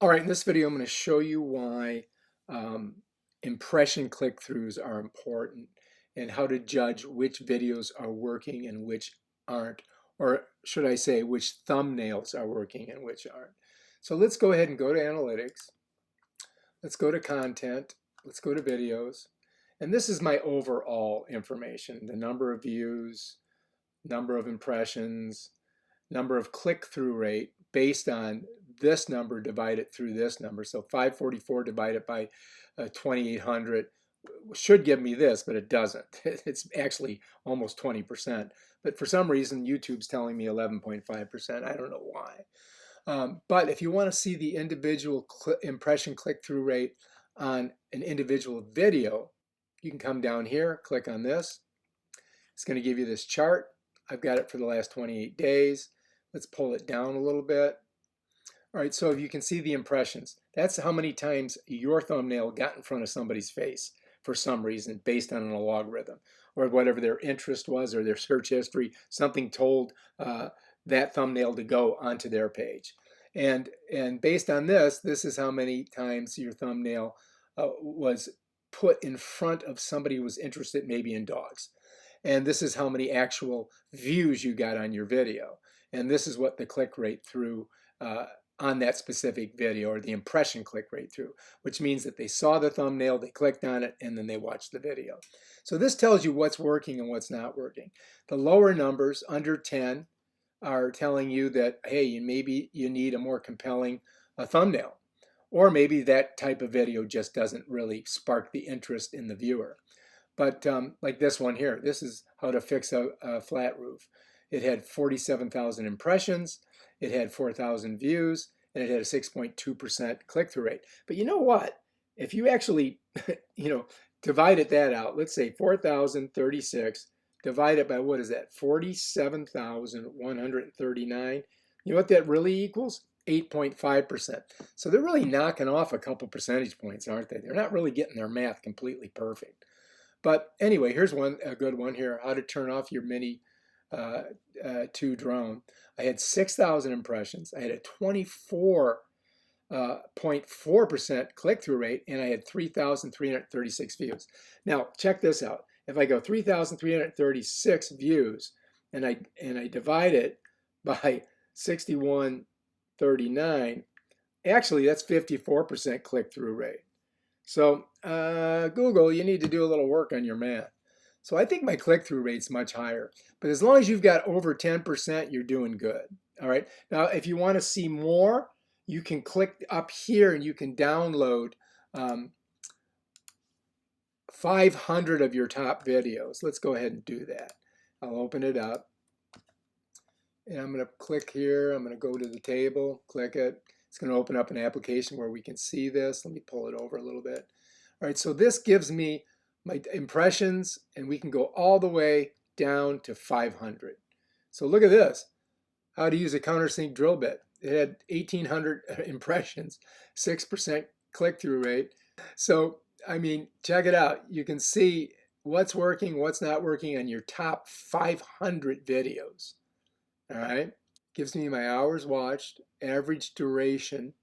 All right, in this video, I'm going to show you why impression click-throughs are important and how to judge which videos are working and which aren't, or should I say, which thumbnails are working and which aren't. So let's go ahead and go to Analytics. Let's go to Content. Let's go to Videos. And this is my overall information, the number of views, number of impressions, number of click-through rate based on this number divided through this number. So 544 divided by 2800 should give me this, but it doesn't. It's actually almost 20%. But for some reason, YouTube's telling me 11.5%. I don't know why. But if you want to see the individual impression click-through rate on an individual video, you can come down here, click on this. It's going to give you this chart. I've got it for the last 28 days. Let's pull it down a little bit. All right, so you can see the impressions. That's how many times your thumbnail got in front of somebody's face for some reason based on an algorithm or whatever their interest was or their search history. Something told that thumbnail to go onto their page. And based on this is how many times your thumbnail was put in front of somebody who was interested maybe in dogs. And this is how many actual views you got on your video. And this is what the click rate through on that specific video, or the impression click rate through, which means that they saw the thumbnail, they clicked on it, and then they watched the video. So this tells you what's working and what's not working. The lower numbers, under 10, are telling you that, hey, maybe you need a more compelling thumbnail. Or maybe that type of video just doesn't really spark the interest in the viewer. But like this one here, this is how to fix a flat roof. It had 47,000 impressions, it had 4,000 views, and it had a 6.2% click-through rate. But you know what? If you actually, divided that out, let's say 4,036 divided by, what is that, 47,139. You know what that really equals? 8.5%. So they're really knocking off a couple percentage points, aren't they? They're not really getting their math completely perfect. But anyway, here's a good one here, how to turn off your Mini 2 drone. I had 6,000 impressions. I had a 24.4% click-through rate, and I had 3,336 views. Now, check this out. If I go 3,336 views and I divide it by 6139, actually that's 54% click-through rate. So Google, you need to do a little work on your math. So I think my click-through rate's much higher. But as long as you've got over 10%, you're doing good. All right. Now, if you want to see more, you can click up here and you can download 500 of your top videos. Let's go ahead and do that. I'll open it up. And I'm going to click here. I'm going to go to the table, click it. It's going to open up an application where we can see this. Let me pull it over a little bit. All right, so this gives me my impressions, and we can go all the way down to 500. So look at this, how to use a countersink drill bit. It had 1,800 impressions, 6% click-through rate. So, I mean, check it out. You can see what's working, what's not working on your top 500 videos. All right, gives me my hours watched, average duration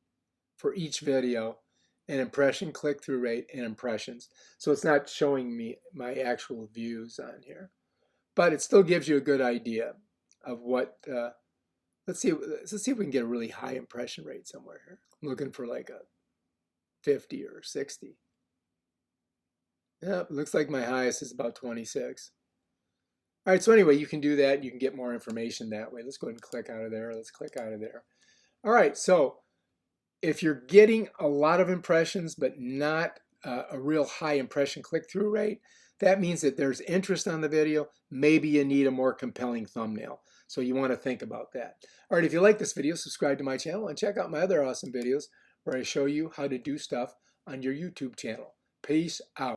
for each video, and impression click-through rate and impressions. So it's not showing me my actual views on here, but it still gives you a good idea of what. Let's see if we can get a really high impression rate somewhere here. I'm looking for like a 50 or 60. Yeah, looks like my highest is about 26. All right, so anyway, you can do that. You can get more information that way. Let's go ahead and click out of there. Let's click out of there. All right, so if you're getting a lot of impressions but not a real high impression click-through rate, that means that there's interest on the video. Maybe you need a more compelling thumbnail. So you want to think about that. All right, if you like this video, subscribe to my channel and check out my other awesome videos where I show you how to do stuff on your YouTube channel. Peace out.